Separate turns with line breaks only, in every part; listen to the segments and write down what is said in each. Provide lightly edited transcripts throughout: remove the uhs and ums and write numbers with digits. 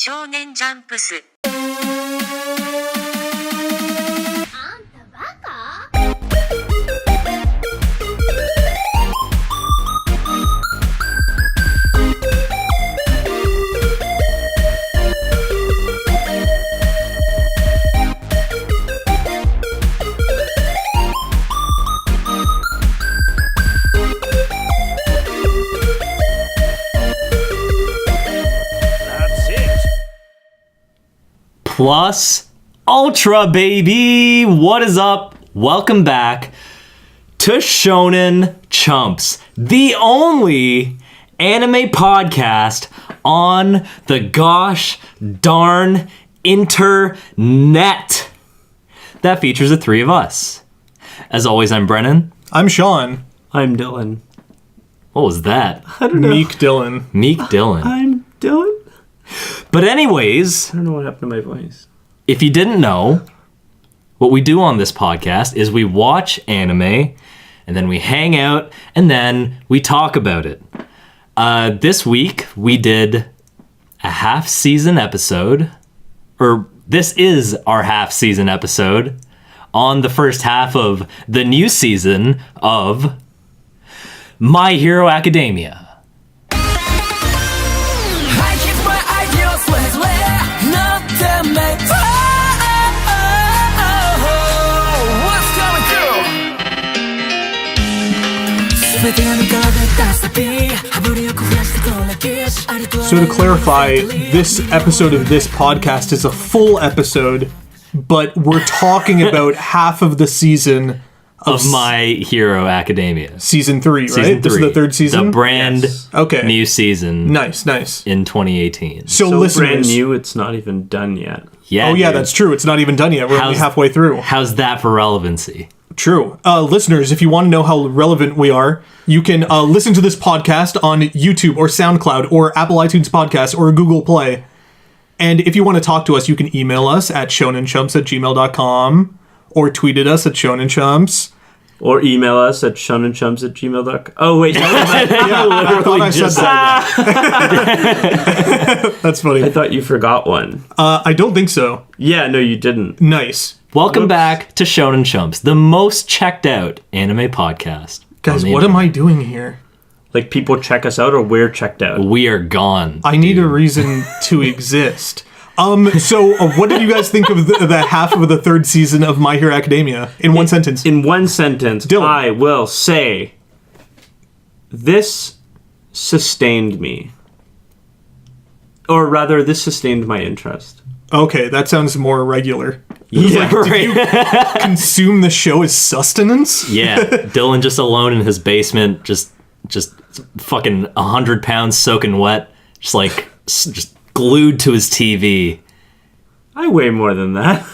少年ジャンプス。
Plus Ultra, baby! What is up? Welcome back to Shonen Chumps, the only anime podcast on the gosh darn internet that features the three of us. As always, I'm Brennan.
I'm Sean.
I'm Dylan.
What was that?
I don't know.
Meek Dylan.
Meek Dylan.
I'm Dylan?
But anyways,
I don't know what happened to my voice.
if you didn't know, what we do on this podcast is we watch anime, and then we hang out, and then we talk about it. This week, we did a half-season episode, or this is our half-season episode, on the first half of the new season of My Hero Academia.
So to clarify, this episode of this podcast is a full episode, but we're talking about half of the season
Of My Hero Academia.
season 3, right?
Season 3.
This is the third season?
The brand
Okay.
new season
Nice.
in 2018.
So,
So
listeners...
brand new, it's not even done yet.
Yeah,
Oh, yeah,
dude.
that's true. It's not even done yet. We're only halfway through.
How's that for relevancy?
True. Listeners, if you want to know how relevant we are, you can listen to this podcast on YouTube or SoundCloud or Apple iTunes Podcast or Google Play. And if you want to talk to us, you can email us at shonenchumps@gmail.com or tweet at us at shonenchumps.
Or email us at shonenchumps@gmail.com. Oh, wait.
Yeah, I thought I said that. That's funny.
I thought you forgot one.
I don't think so.
Yeah, no, you didn't.
Nice.
Welcome back to Shonen Chumps, the most checked out anime podcast.
Guys, what am I doing here?
Like, people check us out or we're checked out?
We are gone.
I need a reason to exist. So what did you guys think of the half of the third season of My Hero Academia in one sentence?
In one sentence,
Dylan.
I will say, this sustained me. Or rather, this sustained my interest.
Okay, that sounds more regular.
Yeah, right.
Consume the show as sustenance?
Yeah, Dylan just alone in his basement, just fucking 100 pounds soaking wet, just glued to his TV.
I weigh more than that.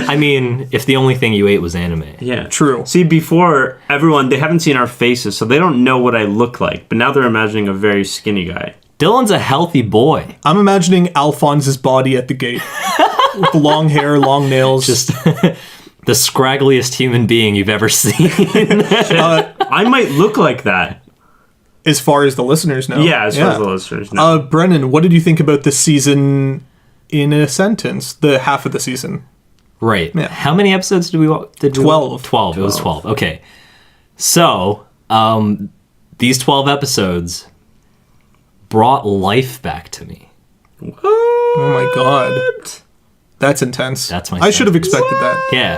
I mean, if the only thing you ate was anime.
Yeah.
True.
See, before, everyone, they haven't seen our faces, so they don't know what I look like. But now they're imagining a very skinny guy.
Dylan's a healthy boy.
I'm imagining Alphonse's body at the gate. With long hair, long nails.
Just the scraggliest human being you've ever seen.
I might look like that.
as far as the listeners know.
Yeah, as far as the listeners know.
Brennan, what did you think about this season in a sentence? The half of the season.
Right.
Yeah.
How many episodes did we watch?
12.
12. It was 12. Okay. So, these 12 episodes brought life back to me.
Oh my god. That's intense.
That's my
I should have expected that.
Yeah.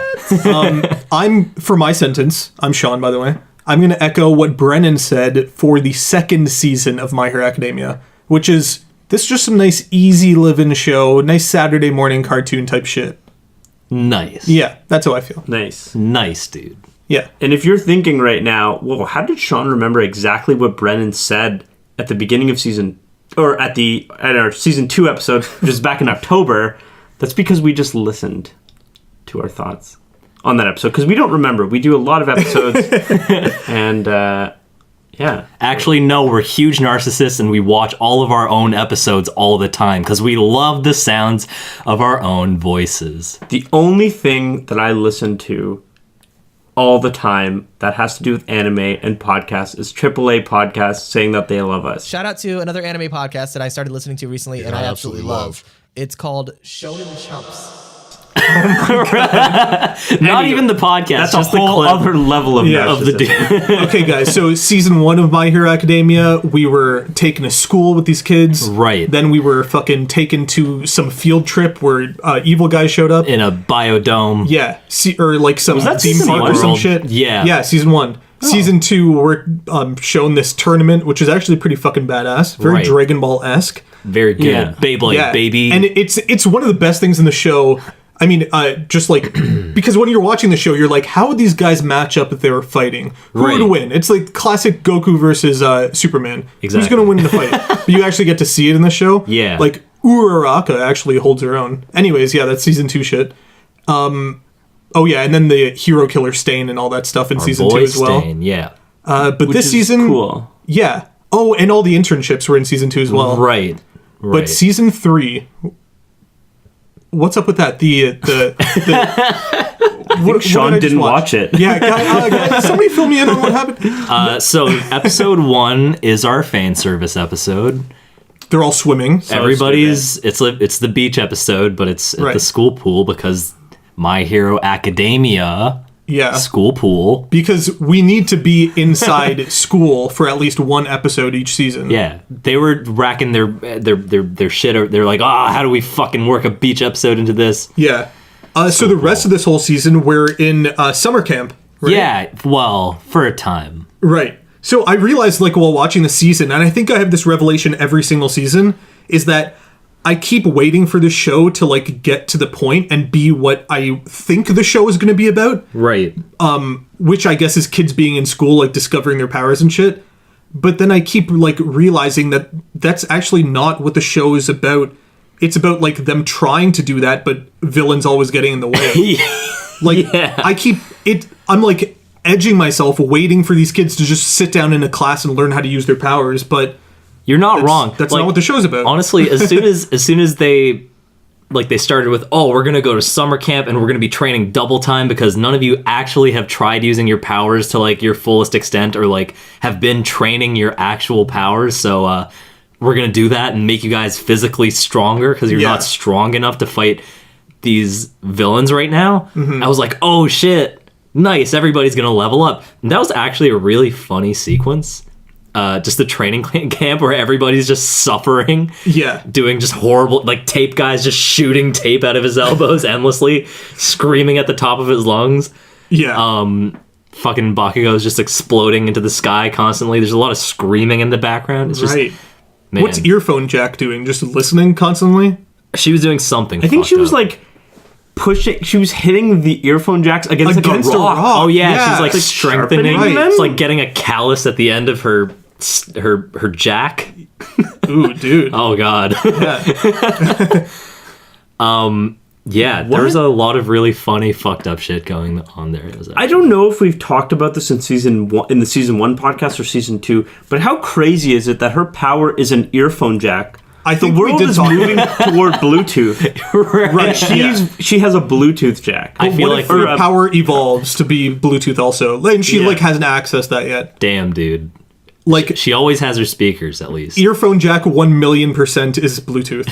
For my sentence, I'm Sean, by the way. I'm going to echo what Brennan said for the second season of My Hero Academia, which is, this is just some nice, easy living show, nice Saturday morning cartoon type shit.
Nice.
Yeah, that's how I feel.
Nice.
Nice, dude.
Yeah.
And if you're thinking right now, well, how did Sean remember exactly what Brennan said at the beginning of at our season 2 episode, which is back in October? That's because we just listened to our thoughts on that episode, because we don't remember. We do a lot of episodes, and yeah.
Actually, no, we're huge narcissists and we watch all of our own episodes all the time because we love the sounds of our own voices.
The only thing that I listen to all the time that has to do with anime and podcasts is AAA podcasts saying that they love us.
Shout out to another anime podcast that I started listening to recently and I absolutely love. It's called Shonen Chumps.
Not even the podcast.
That's
just
a whole
the clip
other level of
of the
narcissism.
dude.
Okay, guys. So season 1 of My Hero Academia, we were taken to school with these kids.
Right.
Then we were fucking taken to some field trip where evil guys showed up.
in a biodome.
Yeah, or like some
that
theme
season
park
one?
or some
World.
shit.
Yeah.
Yeah, season 1. Season 2, we're shown this tournament, which is actually pretty fucking badass. Very
Right.
Dragon Ball-esque.
Very good.
Yeah.
Beyblade,
Yeah,
baby.
and it's one of the best things in the show. I mean, just like because when you're watching the show, you're like, how would these guys match up if they were fighting? Who
Right.
would win? It's like classic Goku versus Superman. Who's
Exactly.
going to win in the fight? But you actually get to see it in the show.
Yeah.
like Uraraka actually holds her own. Anyways, yeah, that's season 2 shit. Oh yeah, and then the hero killer Stain and all that stuff in season 2
Boy
as well.
Stain, yeah.
But
Which
this
is
season,
cool.
yeah. Oh, and all the internships were in season 2 as well.
Right.
But season 3, what's up with that? The what,
Sean didn't watch it.
Yeah, guys, somebody fill me in on what happened.
So episode 1 is our fan service episode.
They're all swimming.
Everybody's it's the beach episode, but it's at
Right.
the school pool because My Hero Academia
Yeah,
school pool.
because we need to be inside school for at least one episode each season.
Yeah, they were racking their shit. They're like, how do we fucking work a beach episode into this?
Yeah. So the rest of this whole season, we're in summer camp. Right?
Yeah, well, for a time.
Right. So I realized, like, while watching the season, and I think I have this revelation every single season, is that I keep waiting for the show to, like, get to the point and be what I think the show is going to be about,
Right.
which I guess is kids being in school, like, discovering their powers and shit. But then I keep, like, realizing that that's actually not what the show is about. It's about, like, them trying to do that, but villains always getting in the way. Like,
Yeah.
I'm like edging myself, waiting for these kids to just sit down in a class and learn how to use their powers, but
You're not wrong.
that's
Like,
not what the show's about.
Honestly, as soon as they started with, we're gonna go to summer camp and we're gonna be training double time because none of you actually have tried using your powers to like your fullest extent or like have been training your actual powers. So we're gonna do that and make you guys physically stronger because you're
Yeah.
not strong enough to fight these villains right now. I was like, oh shit, nice, everybody's gonna level up. And that was actually a really funny sequence. Just the training camp where everybody's just suffering,
Yeah.
doing just horrible, like tape guys just shooting tape out of his elbows endlessly, screaming at the top of his lungs.
Yeah.
Fucking Bakugo's just exploding into the sky constantly. There's a lot of screaming in the background. It's just,
right.
man,
What's Earphone Jack doing? Just listening constantly?
she was doing something.
I think she
fucked
was
up.
like pushing. She was hitting the earphone jacks against,
Against
like
a
a rock.
rock.
oh yeah,
Yeah.
she's like
Like
strengthening.
sharpening
them?
It's like getting a callus at the end of her jack.
Ooh, dude.
Oh god.
Yeah.
Yeah, there was a lot of really funny, fucked up shit going on there. It was
I don't know if we've talked about this in the season 1 podcast or season 2, but how crazy is it that her power is an earphone jack?
I think
The
we
world
did
is
talk
moving toward Bluetooth.
Right.
She has a Bluetooth jack.
I feel
What
like
if her power evolves to be Bluetooth also? And she, like, hasn't accessed that yet.
damn, dude.
Like,
She always has her speakers, at least.
Earphone Jack 1,000,000% is Bluetooth.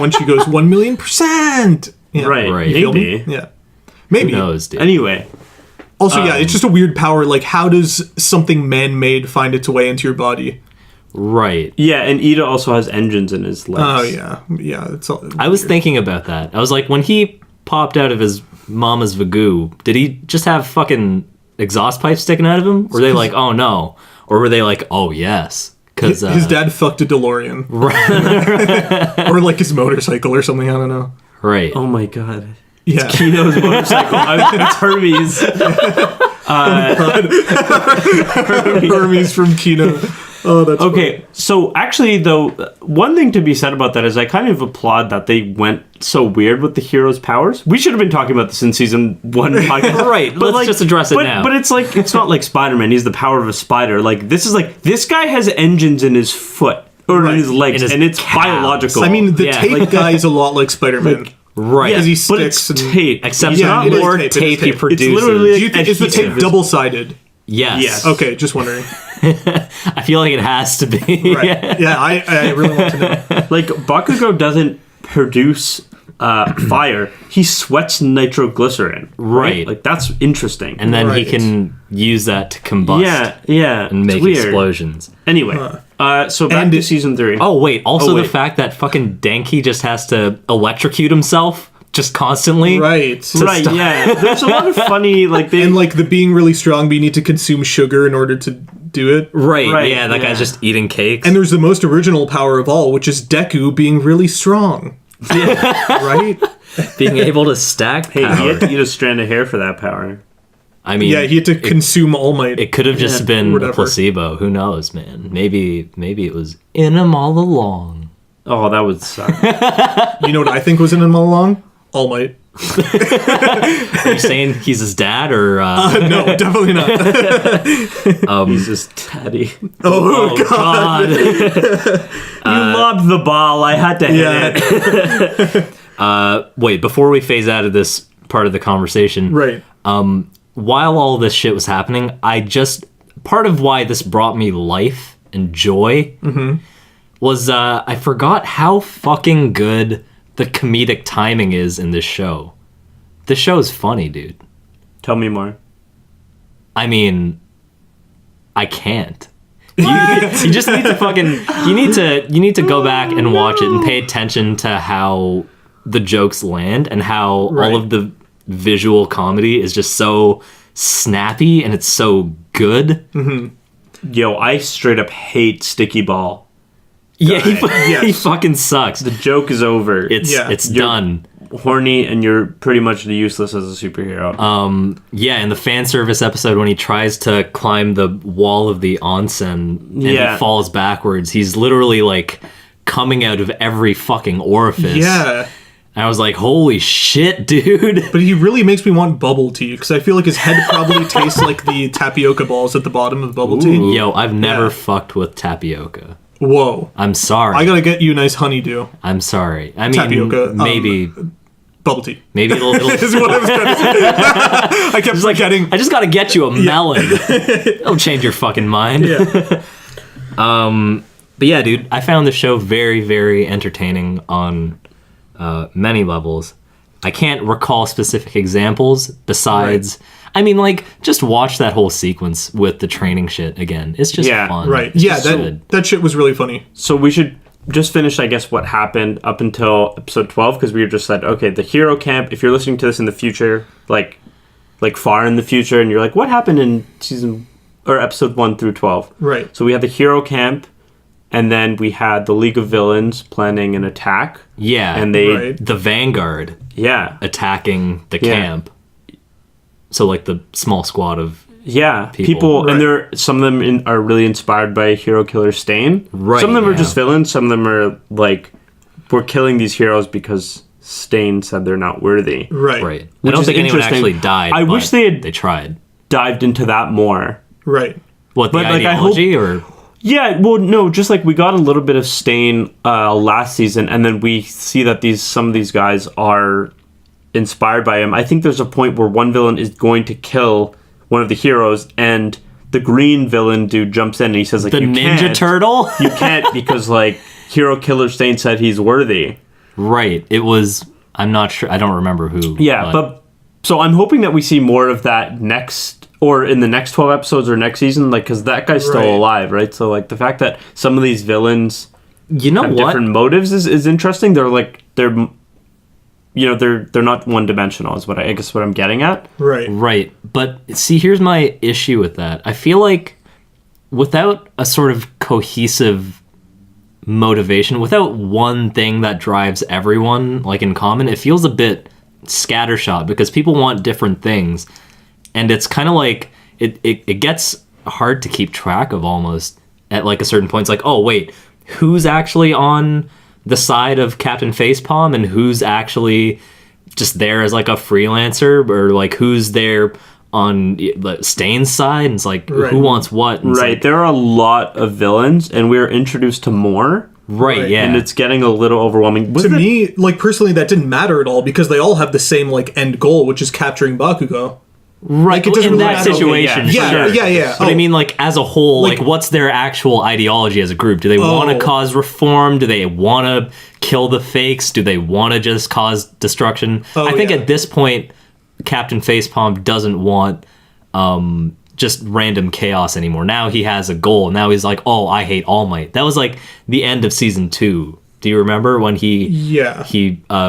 When she goes 1,000,000%. Yeah.
Right.
Right.
Maybe.
Yeah. Maybe.
Who knows, dude?
Anyway.
Also, yeah, it's just a weird power. Like, how does something man-made find its way into your body?
Right.
Yeah, and Ida also has engines in his legs.
Oh, yeah. Yeah, it's all
I was
weird.
thinking about that. I was like, when he popped out of his mama's vagoo, did he just have fucking exhaust pipes sticking out of him? Were they like, oh no? Or were they like, oh yes? Because
His dad fucked a DeLorean. Or, like, his motorcycle or something. I don't know.
right.
Oh my god.
Yeah.
Kino's motorcycle. It's Hermes.
Hermes from Kino. Oh, that's
Okay, so actually, though, one thing to be said about that is I kind of applaud that they went so weird with the hero's powers. We should have been talking about this in season 1 podcast.
Right, let's just address it now.
But it's like, it's not like Spider-Man. He's the power of a spider. Like, this guy has engines in his foot. Or in his legs,
In his
and it's
calves.
biological.
I mean, the
Yeah,
tape
like-
guy is a lot like Spider-Man.
Right.
As he
but it's
sticks and-
tape.
Except
He's
Yeah,
not
it is
more
tape, it is
tape he
tape. It's
produces.
literally
Do you think is the tape
adhesive.
double-sided?
Yes.
Yes.
Okay, just wondering.
I feel like it has to be.
Right. Yeah, I really want to know.
Like Bakugo doesn't produce fire; he sweats nitroglycerin.
Right.
Like that's interesting.
And then he
Right.
can use that to combust
yeah,
and
it's
make
weird.
explosions.
Anyway, so back
And
to
it-
season 3.
Oh, wait. Also,
Oh,
the
wait.
fact that fucking Denki just has to electrocute himself just constantly.
Right.
right?
stop.
Yeah, there's a lot of funny like they
And like the being really strong, but you need to consume sugar in order to do it.
Right.
Right,
Yeah, that
yeah.
guy's just eating cakes.
And there's the most original power of all, which is Deku being really strong. Right?
being able to stack
hey,
power.
he had to eat a strand of hair for that power.
I mean,
Yeah, he had to consume All Might.
it could have just
Yeah,
been
whatever.
a placebo. Who knows, man? Maybe it was in him all along.
Oh, that would suck.
You know what I think was in him all along? All Might.
Are you saying he's his dad or?
No, definitely not.
He's just daddy.
Oh, God.
You lobbed the ball. I had to hit it.
Yeah.
Wait, before we phase out of this part of the conversation,
Right.
while all this shit was happening, part of why this brought me life and joy was I forgot how fucking good the comedic timing is in this show. This show is funny, dude.
Tell me more.
I mean, I can't. You just need to fucking you need to go back and watch it and pay attention to how the jokes land and how
Right.
all of the visual comedy is just so snappy and it's so good.
Yo, I straight up hate Sticky Ball.
Yeah,
Yes.
he fucking sucks.
The joke is over.
It's
Yeah.
You're
done.
horny and you're pretty much useless as a superhero.
Yeah, in the fan service episode when he tries to climb the wall of the onsen and
Yeah.
he falls backwards, he's literally like coming out of every fucking orifice.
Yeah.
And I was like, holy shit, dude.
But he really makes me want bubble tea because I feel like his head probably tastes like the tapioca balls at the bottom of the bubble tea.
Yo, I've never
Yeah.
fucked with tapioca.
Whoa.
I'm sorry.
I gotta get you a nice honeydew.
I'm sorry. I mean,
Tapioca,
maybe
Bubble tea.
it'll
Is what I was trying to say. I kept forgetting.
I just gotta get you a melon. It'll change your fucking mind.
Yeah.
But yeah, dude, I found the show very, very entertaining on many levels. I can't recall specific examples besides. I mean, like, just watch that whole sequence with the training shit again. It's just
Yeah,
fun.
Right.
It's
Yeah,
just
that
good.
that shit was really funny.
So we should just finish, I guess, what happened up until episode 12, because we were just said, okay, the hero camp, if you're listening to this in the future, like far in the future, and you're like, what happened in episode 1 through 12?
Right.
So we had the hero camp, and then we had the League of Villains planning an attack.
Yeah,
And they,
Right.
the Vanguard
yeah,
attacking the
Yeah.
camp. So like the small squad of
people,
Right.
and some of them are really inspired by Hero Killer Stain.
Right,
Some of them are
yeah.
just villains. Some of them are like, we're killing these heroes because Stain said they're not worthy.
Right.
right. I
Which
don't
is
think anyone
interesting.
actually died.
I wish
but
they
tried.
Dived into that more.
Right.
What, the
But, like, I hope-
ideology or
Yeah, well, no, just like we got a little bit of Stain last season, and then we see that some of these guys are inspired by him. I think there's a point where one villain is going to kill one of the heroes, and the green villain dude jumps in and he says, like,
the
you
Ninja
can't.
Turtle?
You can't because, like, Hero Killer Stain said he's worthy.
Right. It was. I'm not sure. I don't remember who.
Yeah, but so I'm hoping that we see more of that in the next 12 episodes or next season, like, because that guy's still
Right.
alive, right? So, like, the fact that some of these villains
you know
have
what?
different motives is interesting. They're not one dimensional is what I guess what I'm getting at.
Right.
Right. But see, here's my issue with that. I feel like without a sort of cohesive motivation, without one thing that drives everyone like in common, it feels a bit scattershot because people want different things. And it's kind of like it gets hard to keep track of almost at like a certain point. It's like, oh, wait, who's actually on the side of Captain Facepalm and who's actually just there as like a freelancer, or like who's there on Stain's side, and it's like
Right.
who wants what, and it's
Right.
like-
There are a lot of villains, and we're introduced to more.
Right, yeah.
and it's getting a little overwhelming.
To me, like personally, that didn't matter at all because they all have the same like end goal, which is capturing Bakugo.
Right,
it doesn't
in
really
that
matter.
situation,
Okay, yeah.
sure.
Yeah.
But I
Oh.
mean, like, as a whole,
Like-
like, what's their actual ideology as a group? Do they want to
Oh.
cause reform? Do they want to kill the fakes? Do they want to just cause destruction?
Oh,
I think
yeah.
at this point, Captain Facepalm doesn't want just random chaos anymore. Now he has a goal. Now he's like, oh, I hate All Might. That was like the end of season 2. Do you remember when he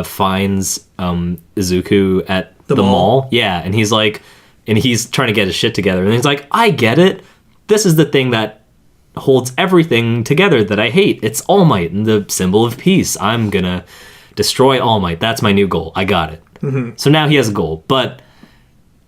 finds Izuku at the mall? Yeah, and he's like, and he's trying to get his shit together, and he's like, I get it. This is the thing that holds everything together that I hate. It's All Might and the symbol of peace. I'm gonna destroy All Might. That's my new goal. I got it. So now he has a goal, but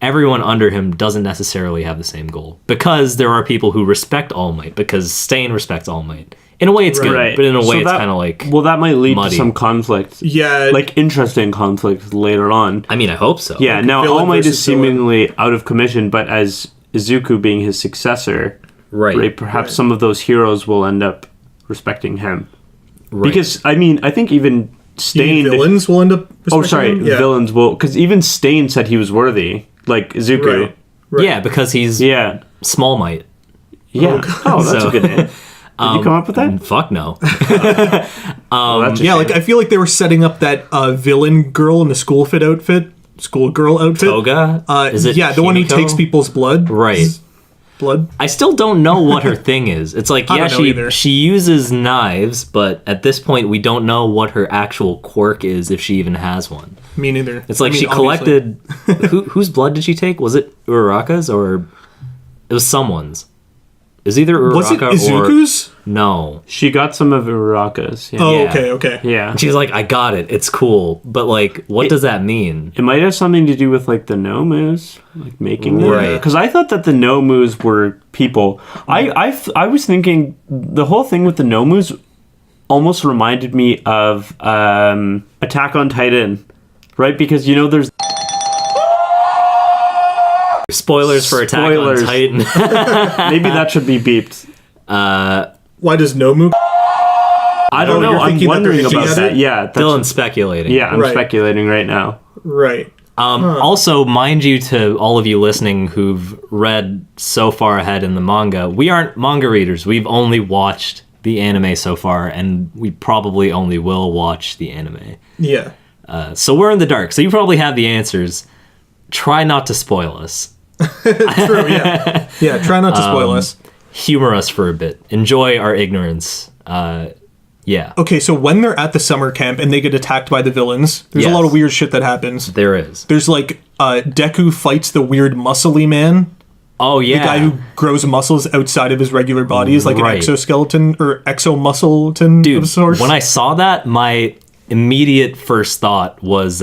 everyone under him doesn't necessarily have the same goal because there are people who respect All Might because Stain respects All Might. In a way, it's good,
Right.
but in a way,
So
it's
that-
kind of like.
Well, that might lead
muddy.
to some conflict.
Yeah,
Like interesting conflict later on.
I mean, I hope so.
Yeah, now
villain
All Might is
versus villain.
seemingly out of commission, but as Izuku being his successor,
right.
perhaps some of those heroes will end up respecting him.
Right.
Because, I mean, I think even Stain...
villains will end up.
Oh,
respecting
sorry,
him? Yeah.
villains will... Because even Stain said he was worthy, like Izuku.
Right.
Yeah, because he's
Yeah.
Small Might.
Yeah. Oh, that's
So-
a good name. Did you come up with that?
Fuck no.
Oh, that's a
Yeah,
shame.
like I feel like they were setting up that villain girl in the schoolgirl outfit.
Toga? Is it
yeah, the one who
Himiko?
takes people's blood.
Right.
Blood.
I still don't know what her thing is. It's like,
I
yeah,
don't know either.
she uses knives, but at this point, we don't know what her actual quirk is, if she even has one.
Me neither.
It's like
I mean,
she
obviously.
collected. Whose blood did she take? Was it Uraraka's or it was someone's? It was either Uraraka
Was it
or
Izuku's?
no.
She got some of Uraraka's. Yeah.
Oh,
Yeah.
okay.
Yeah.
And she's like, I got it. It's cool, but like, what does that mean?
It might have something to do with like the Nomus, like making them.
Right.
Because I thought that the Nomus were people. I was thinking the whole thing with the Nomus almost reminded me of Attack on Titan, right? Because you know there's
Spoilers for Attack
Spoilers.
on Titan.
maybe that should be beeped.
Why does Nomu?
I don't
Oh,
know.
you're
I'm
thinking that they're
wondering about
together?
that. Yeah, that's,
Dylan's speculating.
yeah. I'm
Right.
speculating right now.
Right.
Also, mind you, to all of you listening who've read so far ahead in the manga, we aren't manga readers. We've only watched the anime so far, and we probably only will watch the anime.
Yeah.
So we're in the dark. So you probably have the answers. Try not to spoil us.
True. Yeah. Yeah. Try not to spoil us.
Humor us for a bit. Enjoy our ignorance. Yeah,
Okay, so when they're at the summer camp and they get attacked by the villains, there's
Yes.
a lot of weird shit that happens.
there is.
There's like Deku fights the weird muscly man,
Oh, yeah.
the guy who grows muscles outside of his regular body is like an
Right.
exoskeleton or exomuscleton of
Dude,
sorts.
when I saw that, my immediate first thought was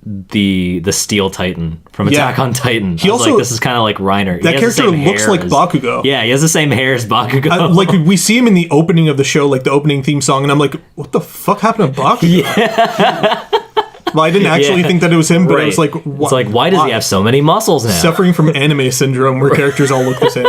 the Steel Titan from
Yeah.
Attack on Titan.
He
I was
also-
like, this is kind of like Reiner. He
that
has the
character
same
looks
hair
like
as-
Bakugo.
Yeah, he has the same hair as Bakugo.
Like we see him in the opening of the show, like the opening theme song, and I'm like, what the fuck happened to Bakugo? Yeah. Well, I didn't actually
Yeah.
think that it was him, but I
Right.
was like,
It's like, why does he have so many muscles now?
suffering from anime syndrome where characters all look the same?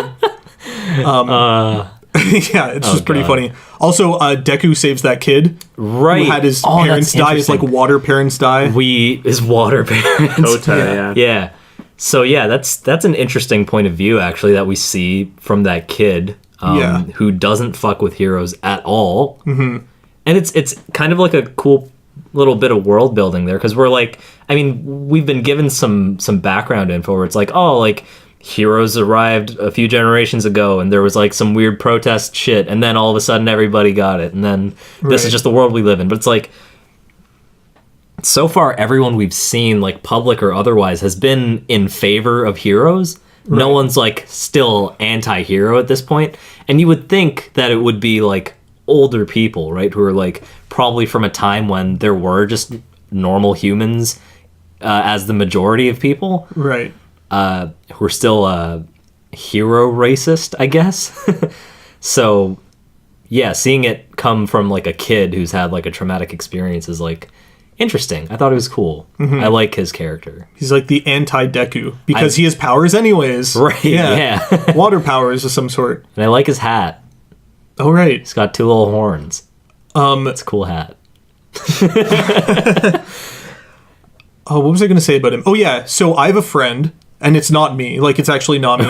Yeah, it's just pretty
God.
funny. Also, Deku saves that kid
right.
who had his
Oh,
parents
that's
die. His like
interesting.
water parents die.
His water parents.
Kota, yeah.
Yeah. So yeah, that's an interesting point of view actually that we see from that kid
Yeah.
who doesn't fuck with heroes at all. Mm-hmm. And it's kind of like a cool little bit of world building there because we're like, I mean, we've been given some background info where it's like, oh, like heroes arrived a few generations ago and there was like some weird protest shit and then all of a sudden everybody got it and then this is
Right.
just the world we live in. But it's like, so far everyone we've seen, like public or otherwise, has been in favor of heroes. No one's like still anti-hero at this point. And you would think that it would be like older people, right, who are like probably from a time when there were just normal humans as the majority of people
Right.
who are still hero racist, I guess. So yeah, seeing it come from like a kid who's had like a traumatic experience is like interesting. I thought it was cool. I like his character.
He's like the anti-Deku because he has powers anyways.
Right, yeah.
Water powers of some sort.
And I like his hat.
Oh, right.
He's got 2 little horns. It's a cool hat.
Oh, what was I going to say about him? Oh, yeah. So I have a friend, and it's not me. Like, it's actually not me.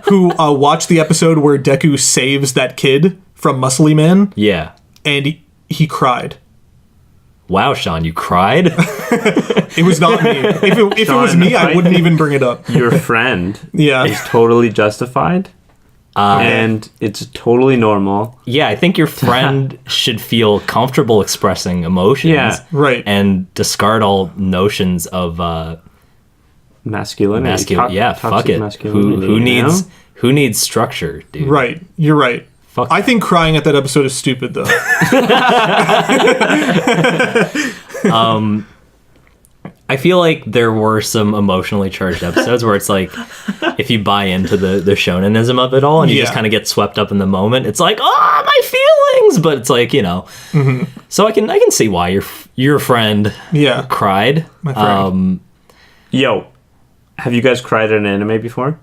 who watched the episode where Deku saves that kid from Muscly Man,
Yeah.
and he cried.
Wow, Sean, you cried?
It was not me. If it was me, I wouldn't even bring it up.
Your friend
Yeah.
is totally justified. And it's totally normal.
Yeah, I think your friend should feel comfortable expressing emotions.
Yeah,
right.
And discard all notions of
Masculinity.
yeah, fuck it.
Masculinity,
Who needs structure, dude?
Right. You're right.
Fuck
I think crying at that episode is stupid, though.
I feel like there were some emotionally charged episodes where it's like, if you buy into the shonenism of it all and you just
Yeah.
kind of get swept up in the moment, it's like, oh, my feelings. But it's like, you know, so I can see why your friend
Yeah.
cried.
My friend.
Yo, have you guys cried at an anime before?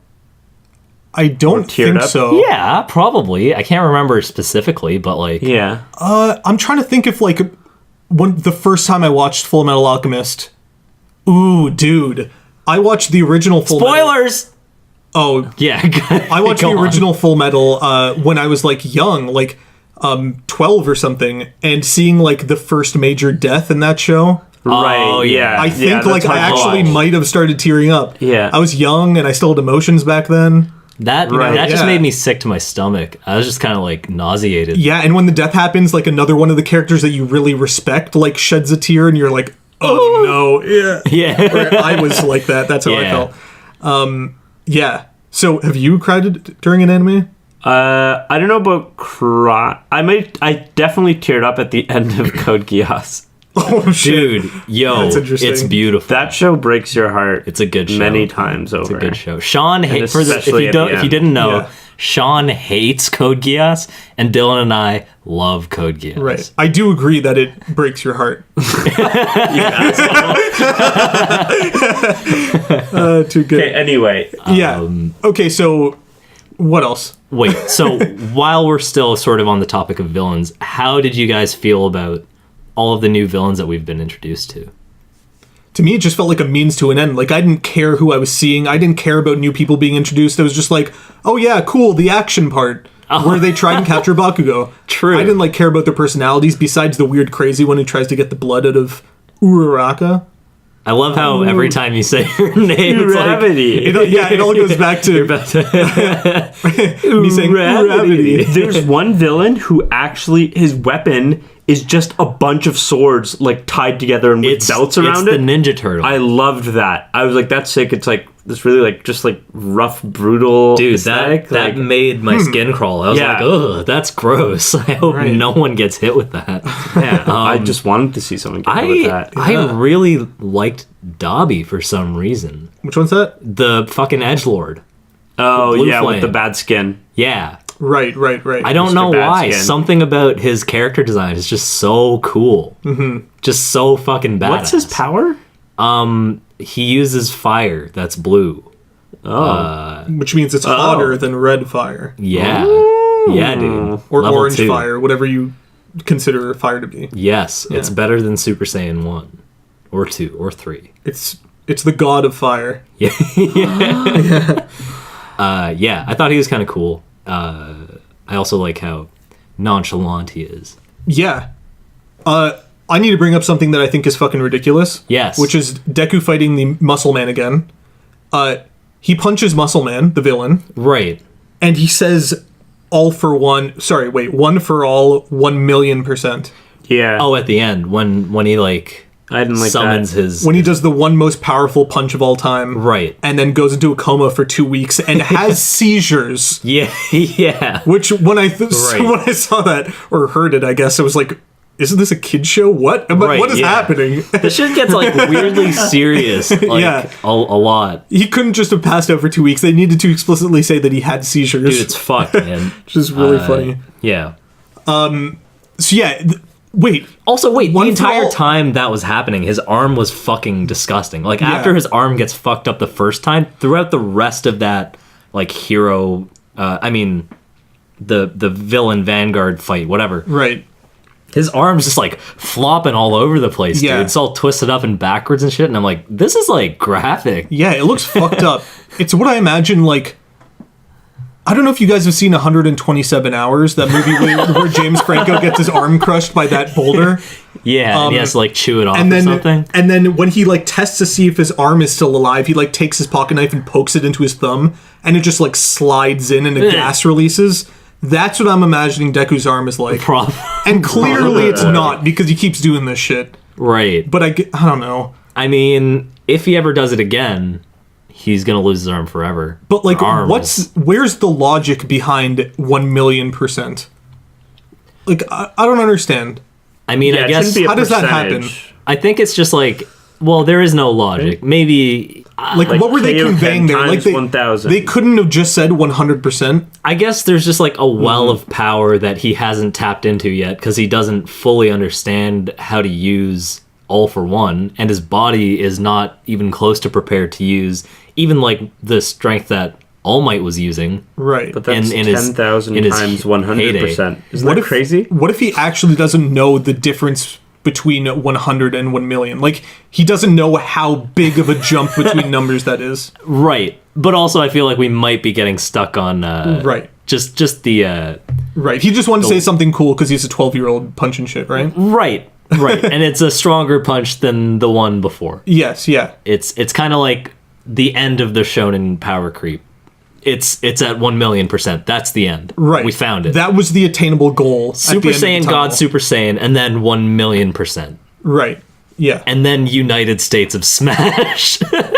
I don't
teared
think
up?
so.
Yeah, probably. I can't remember specifically, but like,
Yeah.
I'm trying to think if, like, when the first time I watched Full Metal Alchemist. Ooh, dude. I watched the original Full Metal.
spoilers.
Oh,
Yeah,
I watched
go
the
on.
original Full Metal when I was, like, young, like 12 or something, and seeing, like, the first major death in that show.
Right.
Oh, yeah.
Yeah.
I think,
that's
like,
how
I actually
watch.
might have started tearing up.
Yeah.
I was young, and I still had emotions back then.
That
Right.
that just
Yeah.
made me sick to my stomach. I was just kind of like nauseated.
Yeah, and when the death happens, like, another one of the characters that you really respect, like, sheds a tear, and you're like, oh, no. Yeah.
Yeah.
Or I was like that. That's how I
Yeah.
felt. Yeah. So, have you cried during an anime?
I don't know about cry. I definitely teared up at the end of Code Geass.
Oh, shit.
Dude, yo,
That's interesting.
it's beautiful.
That show breaks your heart.
It's a good show.
Many times over.
It's a good show. Sean hates
especially at the
if you
end.
didn't know,
Yeah.
Sean hates Code Geass, and Dylan and I love Code Geass.
Right. I do agree that it breaks your heart. Too good.
Okay, anyway,
Yeah. Okay, so what else?
Wait, so while we're still sort of on the topic of villains, how did you guys feel about all of the new villains that we've been introduced to?
To me, it just felt like a means to an end. Like, I didn't care who I was seeing. I didn't care about new people being introduced. I was just like, oh yeah, cool, the action part. Where they try and capture Bakugo.
True.
I didn't, like, care about their personalities besides the weird crazy one who tries to get the blood out of Uraraka.
I love how every time you say her name, it's like,
gravity.
It all goes back to me saying gravity.
There's one villain who actually his weapon is just a bunch of swords like tied together and with belts around
it's
it.
the Ninja Turtle.
I loved that. I was like, that's sick. It's like this really like just like rough, brutal.
Dude,
aesthetic.
that
like,
made my skin crawl. I was
Yeah.
like, ugh, that's gross. I hope
Right.
no one gets hit with that.
yeah, I just wanted to see someone get hit with that.
I really liked Dobby for some reason.
Which one's that?
The fucking edgelord.
Oh
Blue
yeah, with
Flame.
the bad skin.
Yeah.
Right.
I don't
Mr.
know why.
Badskin.
Something about his character design is just so cool. Mm-hmm. Just so fucking badass.
What's his power?
He uses fire that's blue.
Which means it's hotter than red fire.
Yeah. Yeah, dude.
Or
Level
orange
2.
fire, whatever you consider fire to be.
Yes, it's better than Super Saiyan 1 or 2 or 3.
It's the god of fire.
Yeah. Yeah, I thought he was kind of cool. I also like how nonchalant he is.
Yeah. I need to bring up something that I think is fucking ridiculous.
Yes.
Which is Deku fighting the Muscle Man again. He punches Muscle Man, the villain,
Right.
and he says one for all, 1,000,000%.
Yeah.
Oh, at the end when he like
I didn't like
summons
that.
his
When he does the one most powerful punch of all time.
right.
And then goes into a coma for 2 weeks and has seizures.
Yeah, yeah.
Which when I
Right.
when I saw that or heard it, I guess I was like, "Isn't this a kid show? What?
Right,
What is
yeah.
happening?"
The shit gets like weirdly serious, like
Yeah.
a lot.
He couldn't just have passed out for 2 weeks. They needed to explicitly say that he had seizures,
Dude, it's fucked, man.
which is really funny.
Yeah.
So yeah, wait.
Also, wait,
One
the
for
entire
all-
time that was happening, his arm was fucking disgusting. Like, after his arm gets fucked up the first time, throughout the rest of that, like, hero, the villain Vanguard fight, whatever.
Right.
His arm's just like flopping all over the place,
Yeah.
dude. It's all twisted up and backwards and shit. And I'm like, this is like graphic.
Yeah, it looks fucked up. It's what I imagine, like, I don't know if you guys have seen 127 Hours, that movie where James Franco gets his arm crushed by that boulder.
Yeah, and he has to like chew it off
And
or
then,
something.
and then when he like tests to see if his arm is still alive, he like takes his pocket knife and pokes it into his thumb, and it just like slides in and a gas releases. That's what I'm imagining Deku's arm is like. And clearly it's not, because he keeps doing this shit.
Right.
But I don't know.
I mean, if he ever does it again, he's gonna lose his arm forever.
But like,
Or arm.
where's the logic behind 1,000,000%? Like, I don't understand.
I mean,
Yeah,
I
it
guess
shouldn't be a
how does that happen?
percentage.
I think it's just like, well, there is no logic. Maybe
Like what were they
KO 10
conveying there? Like
times 1,000.
they couldn't have just said 100%.
I guess there's just like a well of power that he hasn't tapped into yet because he doesn't fully understand how to use All for One, and his body is not even close to prepared to use even like the strength that All Might was using.
Right.
But that's
in his-
10,000
in his
times
heyday.
100%. Isn't that crazy?
What if he actually doesn't know the difference between 100 and 1,000,000? Like, he doesn't know how big of a jump between numbers that is.
Right, but also I feel like we might be getting stuck on
Right.
just the
Right. He just wanted to say something cool because he's a 12-year-old punching shit, right?
right, and it's a stronger punch than the one before.
Yes, yeah.
It's kind of like the end of the shonen power creep. It's at 1,000,000%. That's the end.
Right.
We found it.
That was the attainable goal.
Super Saiyan God, Super Saiyan, and then 1,000,000%,
Right. Yeah.
and then United States of Smash.
But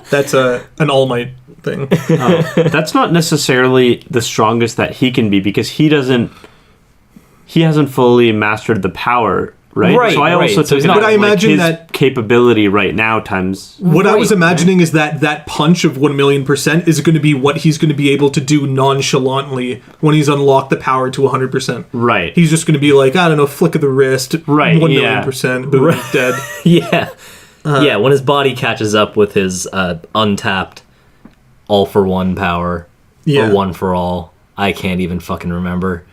That's an All Might thing.
that's not necessarily the strongest that he can be, because he hasn't fully mastered the power, right?
Right,
So I
right.
also
So
took
he's
it
not-
as,
But I
like,
imagine
his
that-
capability right now times.
What I was
Right,
imagining is that punch of 1,000,000% is going to be what he's going to be able to do nonchalantly when he's unlocked the power to 100%.
Right.
He's just going to be like, I don't know, flick of the wrist,
Right,
1,000,000%, boom, dead.
Yeah. Yeah, when his body catches up with his untapped All for One power,
Yeah.
or One for All, I can't even fucking remember.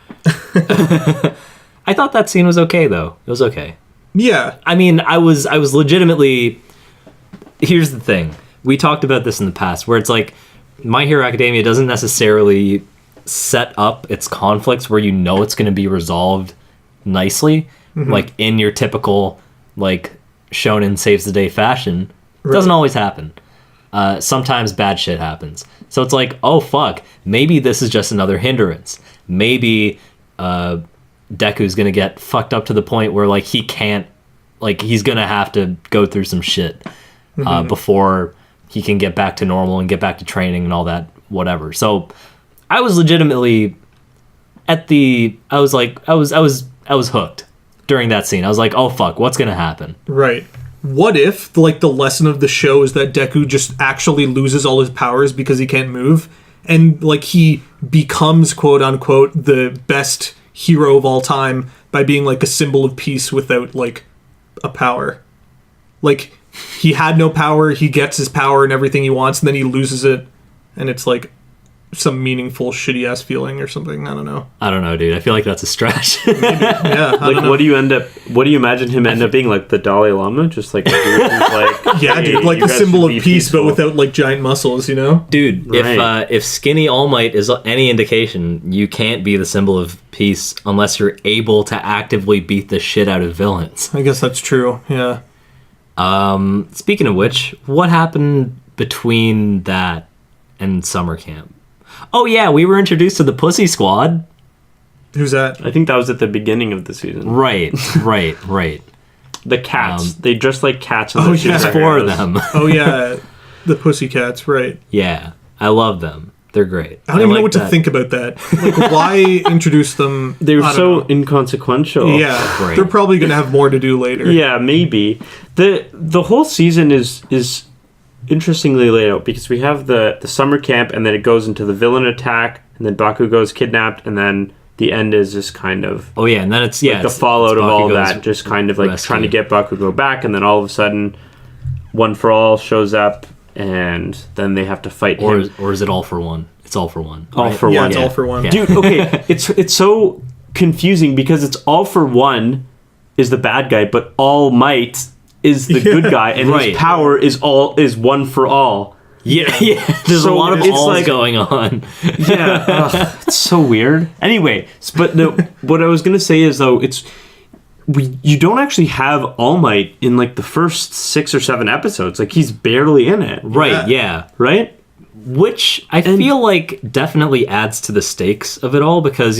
I thought that scene was okay, though. It was okay.
Yeah.
I mean, I was legitimately... Here's the thing. We talked about this in the past, where it's like, My Hero Academia doesn't necessarily set up its conflicts where you know it's going to be resolved nicely, like in your typical, like, shonen saves the day fashion. It doesn't always happen. Sometimes bad shit happens. So it's like, oh fuck, maybe this is just another hindrance. Maybe Deku's gonna get fucked up to the point where like he can't, like he's gonna have to go through some shit before he can get back to normal and get back to training and all that, whatever. So I was legitimately I was hooked during that scene. I was like, oh fuck, what's gonna happen?
Right. What if, like, the lesson of the show is that Deku just actually loses all his powers because he can't move, and, like, he becomes, quote-unquote, the best hero of all time by being, like, a symbol of peace without, like, a power. Like, he had no power, he gets his power and everything he wants, and then he loses it, and it's, like, some meaningful shitty-ass feeling or something. I don't know.
I don't know, dude. I feel like that's a stretch.
Yeah, I
Like,
don't know.
what do you imagine him end up being? Like the Dalai Lama? Just like, a dude who's like
Yeah,
"Hey,
dude, like
you
the
guys
symbol
should
of
be
peace, but
peaceful."
without, like, giant muscles, you know?
Dude,
Right.
if Skinny All Might is any indication, you can't be the symbol of peace unless you're able to actively beat the shit out of villains.
I guess that's true, yeah.
Speaking of which, what happened between that and summer camp? Oh yeah, we were introduced to the Pussy Squad.
Who's that?
I think that was at the beginning of the season.
Right.
The cats. They dressed like cats.
Oh, yeah.
There's four of them.
Oh yeah, the Pussycats, right.
Yeah, I love them. They're great.
I don't even know
like
what to
that.
think about that. Like, why introduce them?
They were
I don't
so
know.
inconsequential.
Yeah,
Great.
they're probably going to have more to do later.
Yeah, maybe. The whole season is interestingly laid out, because we have the summer camp, and then it goes into the villain attack, and then Bakugo's kidnapped, and then the end is just kind of
Oh yeah, and then it's
the
it's
fallout of all
Bakugo's
that, just kind of like
rescue.
trying to get Bakugo back, and then all of a sudden, One for All shows up, and then they have to fight him.
Or is it All for One? It's All For One.
All
right?
for
Yeah,
one.
it's All For One.
Yeah.
Dude, okay, it's so confusing because it's All For One is the bad guy, but All Might is the good guy, and
Right.
his power is one for all.
Yeah, yeah. There's
So
a lot of
it's
alls
like-
going on.
Yeah, it's so weird. Anyway, but what I was gonna say is though you don't actually have All Might in like the first 6 or 7 episodes. Like he's barely in it,
Right, yeah.
right?
Which I feel like definitely adds to the stakes of it all because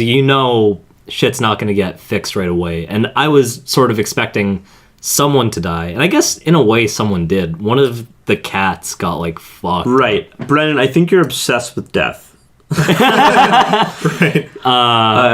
shit's not going to get fixed right away. And I was sort of expecting someone to die. And I guess in a way someone did. One of the cats got like fucked.
Right, Brennan. I think you're obsessed with death.
Right.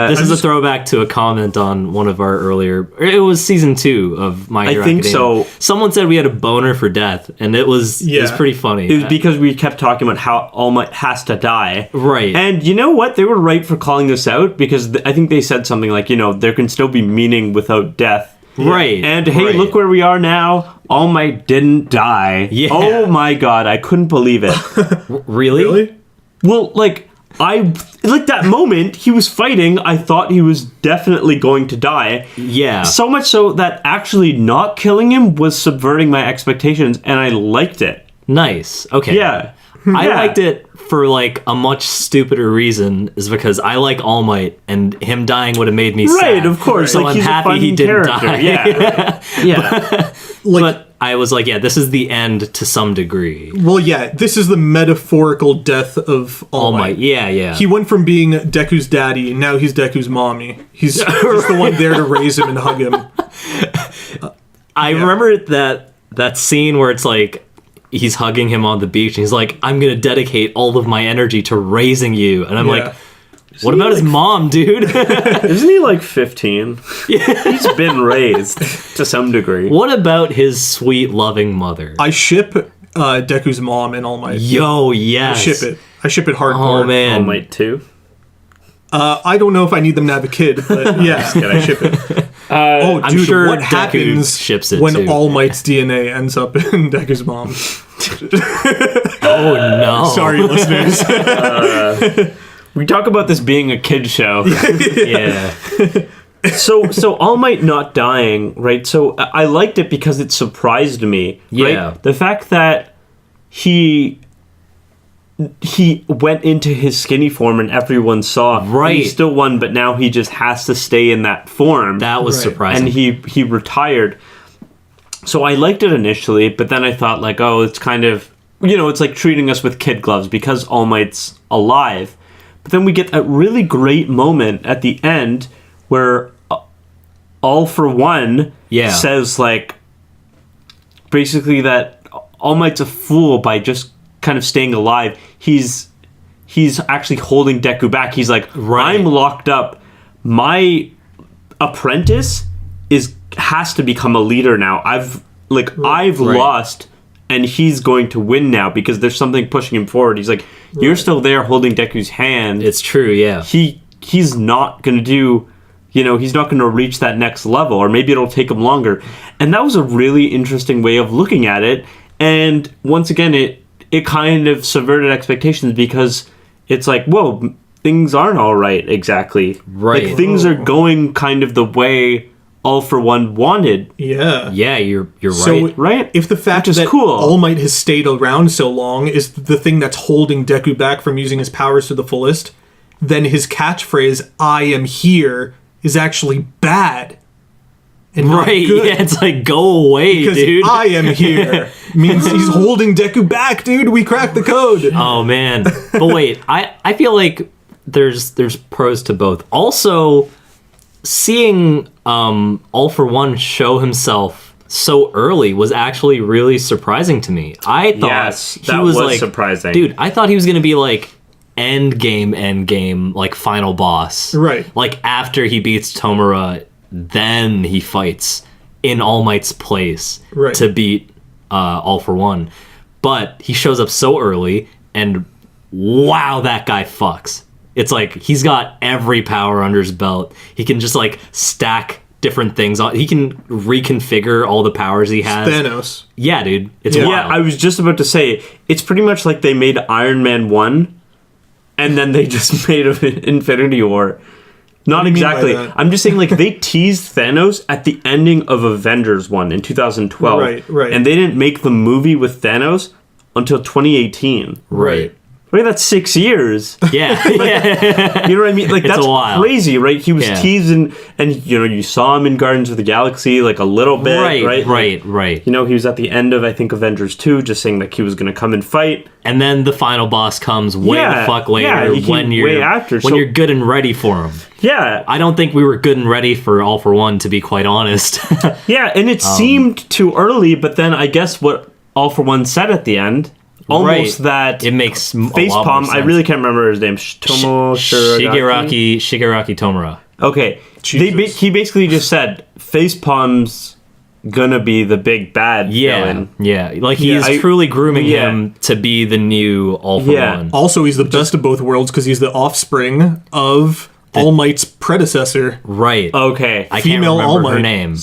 This is a throwback to a comment on one of our earlier. It was season 2 of My Hero
think
Academia.
so.
Someone said we had a boner for death, and it was pretty funny.
It was because we kept talking about how All Might has to die.
Right.
And you know what? They were right for calling this out because I think they said something like, there can still be meaning without death.
Right.
And hey,
right.
look where we are now. All Might didn't die.
Yeah.
Oh my god, I couldn't believe it.
Really?
Really?
Well, that moment he was fighting, I thought he was definitely going to die.
Yeah.
So much so that actually not killing him was subverting my expectations, and I liked it.
Nice. Okay.
Yeah.
I
Yeah.
liked it for like a much stupider reason, is because I like All Might, and him dying would have made me sad.
Right, of course.
So
Like,
I'm
he's a
happy
fun
he didn't
character.
die.
Yeah. Yeah.
Like,
But I was like, yeah, this is the end to some degree.
well, yeah, this is the metaphorical death of All
All
Might.
Might. Yeah, yeah.
He went from being Deku's daddy, now he's Deku's mommy. He's just the one there to raise him and hug him.
I remember that scene where it's like he's hugging him on the beach and he's like, I'm gonna dedicate all of my energy to raising you, and I'm
Yeah.
like, what about his mom, dude?
Isn't he like 15? Yeah. He's been raised to some degree.
What about his sweet loving mother?
I ship Deku's mom in All Might.
Yo, yes.
Ship it. I ship it hardcore.
Oh man.
All Might too.
I don't know if I need them to have a kid, but yeah, I ship it. Oh,
I'm
dude,
sure
what
Deku
happens
ships it
when
too.
All Might's DNA ends up in Deku's mom?
Oh no.
Sorry, listeners.
We talk about this being a kid show.
Yeah.
So All Might not dying, right? So I liked it because it surprised me.
Yeah.
Right? The fact that he went into his skinny form and everyone saw
Right.
he still won, but now he just has to stay in that form.
That was
Right.
surprising.
And he retired. So I liked it initially, but then I thought like, oh, it's kind of, it's like treating us with kid gloves because All Might's alive. But then we get that really great moment at the end where All For One
Yeah.
says like basically that All Might's a fool by just kind of staying alive. He's actually holding Deku back. He's like,
Right.
I'm locked up. My apprentice has to become a leader now. I've
Right.
lost, and he's going to win now because there's something pushing him forward. He's like, you're still there holding Deku's hand.
It's true, yeah.
He's not going to do, he's not going to reach that next level, or maybe it'll take him longer. And that was a really interesting way of looking at it. And once again, it kind of subverted expectations because it's like, whoa, things aren't all right exactly.
Right.
Like, things are going kind of the way All For One wanted.
Yeah.
Yeah, you're
So,
right.
Right?
If the fact
Which is
that
cool.
All Might has stayed around so long is the thing that's holding Deku back from using his powers to the fullest, then his catchphrase, I am here, is actually bad. And not
Right,
good.
yeah, it's like, go away,
Because
dude.
I am here means he's holding Deku back, dude. We cracked the code.
Oh man. But wait, I feel like there's pros to both. Also, seeing All For One show himself so early was actually really surprising to me. I thought
Yes,
he
that
was
was
like,
surprising.
Dude, I thought he was gonna be like end game, like final boss.
Right.
Like after he beats Tomura, then he fights in All Might's place
Right.
to beat All For One. But he shows up so early, and wow, that guy fucks. It's like he's got every power under his belt. He can just like stack different things on. He can reconfigure all the powers he has.
Thanos.
Yeah, dude. It's
Yeah.
wild.
Yeah, I was just about to say, it's pretty much like they made Iron Man 1 and then they just made an Infinity War. Not
do you mean by
exactly.
that?
I'm just saying, like, they teased Thanos at the ending of Avengers 1 in 2012.
Right.
And they didn't make the movie with Thanos until 2018.
Right.
Right, that's 6 years.
Yeah. Yeah.
You know what I mean? Like,
It's
that's
a while.
crazy, right? He was
Yeah.
teased, and you know, you saw him in Guardians of the Galaxy, like, a little bit, right?
Right.
You know, he was at the end of, I think, Avengers 2, just saying that he was going to come and fight.
And then the final boss comes way
Yeah,
the fuck later
yeah, he came
when you're
way after,
when
so-
you're good and ready for him.
Yeah.
I don't think we were good and ready for All for One, to be quite honest.
Yeah, and it seemed too early, but then I guess what All for One said at the end, almost that
it makes a lot more
facepalm. I
sense.
really can't remember his name. Tomo Shiragaki.
Shigaraki Tomura.
Okay,
Jesus.
he basically just said facepalm's gonna be the big bad villain.
Yeah. Like he's
I-
truly grooming
yeah.
him to be the new All for
Yeah.
One.
Also, he's the best of both worlds because he's the offspring of All Might's predecessor.
Right.
Okay.
I
female
can't
All
remember her
Might.
name.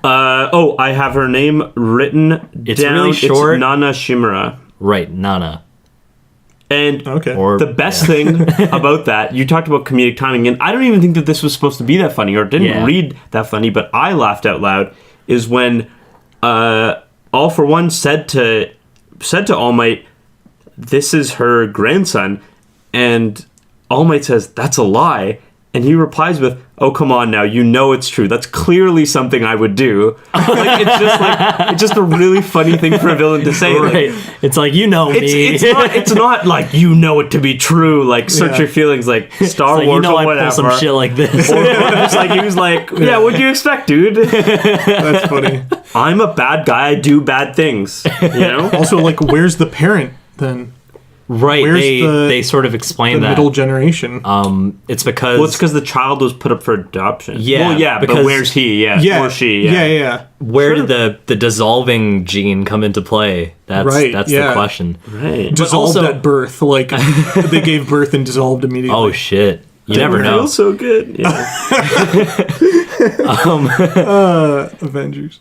I have her name written
It's
down.
really short.
It's Nana Shimura.
Right, Nana.
And
Okay.
Or
the best thing about that, you talked about comedic timing, and I don't even think that this was supposed to be that funny, or it didn't
Yeah.
read that funny, but I laughed out loud, is when All for One said to All Might, this is her grandson, and All Might says, that's a lie, and he replies with, oh, come on now, you know it's true. That's clearly something I would do. It's just a really funny thing for a villain to say. like,
Right. It's like, you know me.
it's not like you know it to be true. Like search
Yeah.
your feelings, like Star
Like,
Wars
you know
or
I
whatever.
pull some shit like this.
Or it's like he was like, yeah, what'd you expect, dude?
That's funny.
I'm a bad guy. I do bad things. You know.
Also, like, where's the parent then?
Right.
Where's
They sort of
the
explain that.
middle generation.
It's because
Well, it's because the child was put up for adoption.
Yeah,
Well, yeah, but
because-
where's he? Yeah.
yeah.
Or she?
Yeah.
where did the dissolving gene come into play? That's
Right,
that's
yeah.
the question.
Right.
Dissolved
also-
at birth. Like, they gave birth and dissolved immediately.
Oh shit. You never
It
know.
feels so good. Yeah.
Avengers.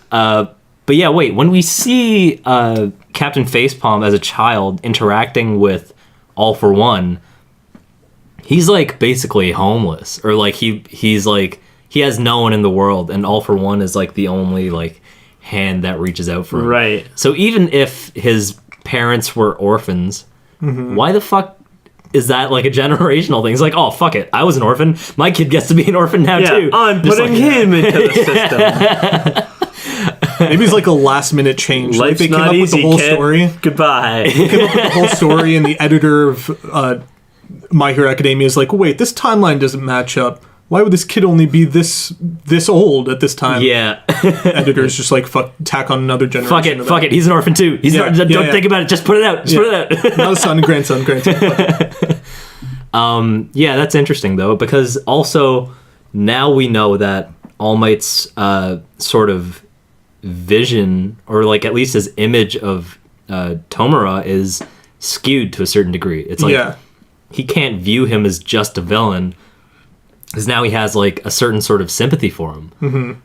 But yeah, wait. When we see Captain Facepalm as a child interacting with All for One, he's like basically homeless, or like he's like he has no one in the world, and All for One is like the only like hand that reaches out for him.
Right.
So even if his parents were orphans, why the fuck is that like a generational thing? It's like, oh fuck it, I was an orphan. My kid gets to be an orphan now
Yeah.
too.
I'm
Just
putting
like-
him into the system.
Maybe it's like a last minute change. Like,
Life's
they came
not
up with
easy,
the whole
kid.
story.
Goodbye.
The whole story, and the editor of My Hero Academia is like, wait, this timeline doesn't match up. Why would this kid only be this old at this time?
Yeah.
Editor's just like, fuck, tack on another generation.
Fuck it,
of
fuck
that.
it. He's an orphan too. He's
Yeah,
an orphan. Don't
yeah.
think about it. Just put it out. Just put it out.
Not a son, grandson. Fuck it.
Yeah, that's interesting though, because also now we know that All Might's sort of vision, or like at least his image of Tomura, is skewed to a certain degree. It's like
Yeah.
he can't view him as just a villain, because now he has like a certain sort of sympathy for him.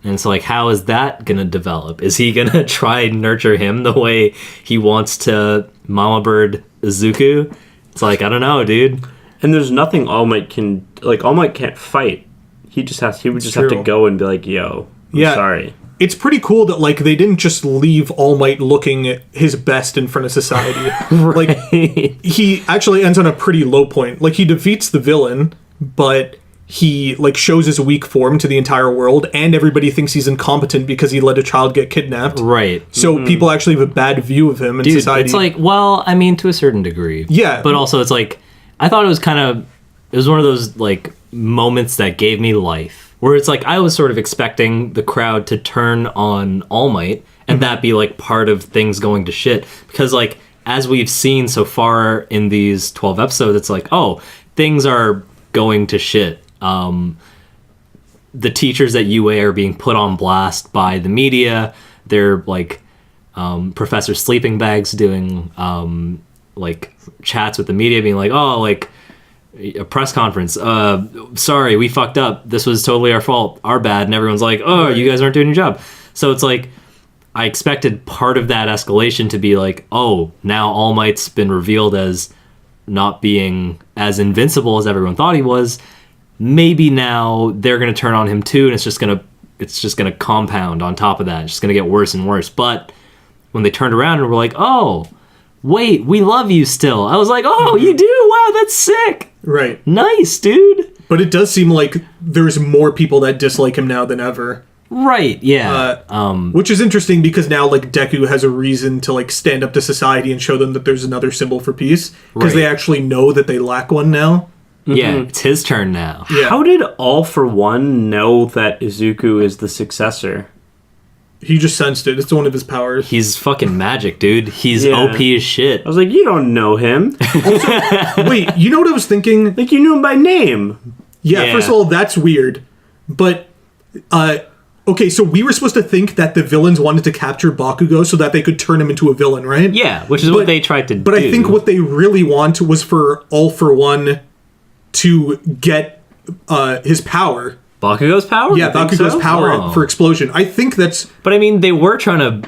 And so like, how is that gonna develop? Is he gonna try and nurture him the way he wants to Mama Bird Izuku? It's like, I don't know, dude.
And there's nothing All Might can, like, All Might can't fight. He would just have to
true.
go and be like, yo, I'm
Yeah.
sorry.
It's pretty cool that, like, they didn't just leave All Might looking his best in front of society. Like, he actually ends on a pretty low point. Like, he defeats the villain, but he, like, shows his weak form to the entire world, and everybody thinks he's incompetent because he let a child get kidnapped.
Right.
So people actually have a bad view of him in
Dude,
society.
it's like, well, I mean, to a certain degree.
Yeah.
But also, it's like, I thought it was one of those, like, moments that gave me life. Where it's like, I was sort of expecting the crowd to turn on All Might, and that be, like, part of things going to shit. Because, like, as we've seen so far in these 12 episodes, it's like, oh, things are going to shit. The teachers at UA are being put on blast by the media. They're like Professor Sleeping Bags doing like chats with the media, being like, oh, like a press conference. Sorry, we fucked up. This was totally our fault. Our bad. And everyone's like, oh, you guys aren't doing your job. So it's like I expected part of that escalation to be like, oh, now All Might's been revealed as not being as invincible as everyone thought he was. Maybe now they're gonna turn on him too, and it's just gonna compound on top of that. It's just gonna get worse and worse. But when they turned around and were like, oh, wait, we love you still. I was like, oh, you do? Wow, that's sick.
Right.
Nice, dude.
But it does seem like there's more people that dislike him now than ever.
Right, yeah.
Which is interesting because now like Deku has a reason to like stand up to society and show them that there's another symbol for peace. Because they
Right.
actually know that they lack one now.
Yeah, it's his turn now.
Yeah.
How did All For One know that Izuku is the successor?
He just sensed it. It's one of his powers.
He's fucking magic, dude. He's
Yeah.
OP as shit.
I was like, you don't know him.
Wait, you know what I was thinking?
Like, you knew him by name.
Yeah,
Yeah.
first of all, that's weird. But, okay, so we were supposed to think that the villains wanted to capture Bakugo so that they could turn him into a villain, right?
Yeah, which is
But-
what they tried to do.
But I think what they really want was for All For One to get his power.
Bakugo's power?
Yeah,
You think
Bakugo's
so?
power
Oh.
for explosion. I think that's...
But I mean, they were trying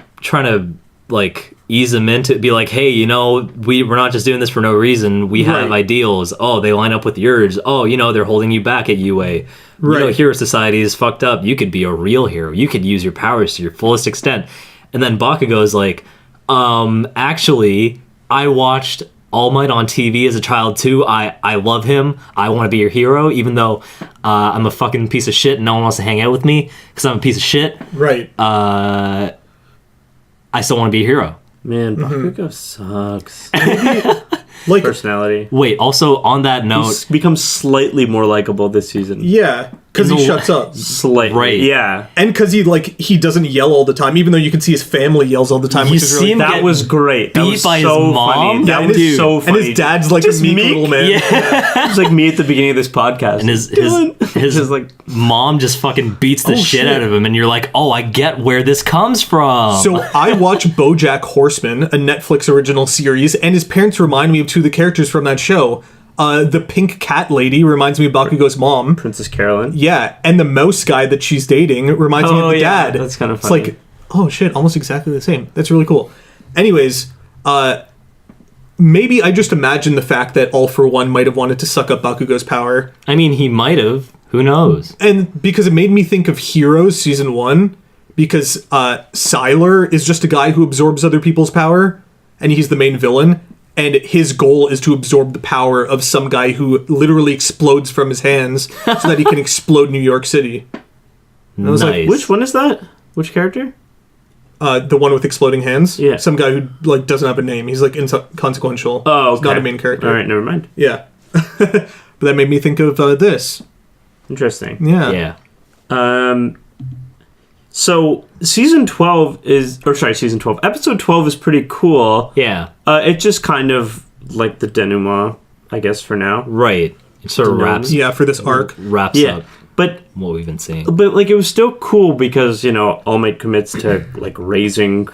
to like ease him into be like, hey, you know, we're not just doing this for no reason. We have
Right.
ideals. Oh, they line up with yours. Oh, you know, they're holding you back at UA. You know,
Right.
hero society is fucked up. You could be a real hero. You could use your powers to your fullest extent. And then Bakugo's like, actually, I watched All Might on TV as a child too. I love him. I want to be your hero, even though I'm a fucking piece of shit and no one wants to hang out with me because I'm a piece of shit.
Right.
I still want to be a hero.
Man, Bakugo sucks.
like,
Personality.
Wait, also on that note,
He's become slightly more likable this season.
yeah, because he
No.
shuts up.
Slightly.
Right.
Yeah.
And because he doesn't yell all the time, even though you can see his family yells all the time,
You
which is really...
see him
That
get
was great. That
beat
was
by his
so
mom?
funny.
Yeah,
That
and
was
his-
so
And
funny.
his dad's like
Just
a meek
meek?
little man.
Yeah.
It's like me at the beginning of this podcast.
and his
Just like,
mom just fucking beats the
Oh,
shit
shit.
out of him, and you're like, oh, I get where this comes from.
So I watch BoJack Horseman, a Netflix original series, and his parents remind me of two of the characters from that show. The pink cat lady reminds me of Bakugo's mom.
Princess Carolyn.
Yeah, and the mouse guy that she's dating reminds me of
Oh,
the
yeah,
dad.
that's kinda
It's
funny.
like, oh shit, almost exactly the same. That's really cool. Anyways, maybe I just imagine the fact that All For One might have wanted to suck up Bakugo's power.
I mean, he might have. Who knows?
And because it made me think of Heroes Season 1, because Sylar is just a guy who absorbs other people's power, and he's the main villain, and his goal is to absorb the power of some guy who literally explodes from his hands so that he can explode New York City. And I was
Nice.
Which one is that? Which character?
The one with exploding hands?
Yeah.
Some guy who like doesn't have a name. He's like inconsequential.
Oh,
He's not
okay.
a main character.
All right, never mind.
Yeah. But that made me think of this.
Interesting.
Yeah.
Yeah.
So season 12 season 12. Episode 12 is pretty cool.
Yeah.
It's just kind of like the denouement, I guess, for now.
Right. It sort of wraps
Yeah, for this arc.
up
But
what we've been seeing.
like it was still cool because, you know, All Might commits to like raising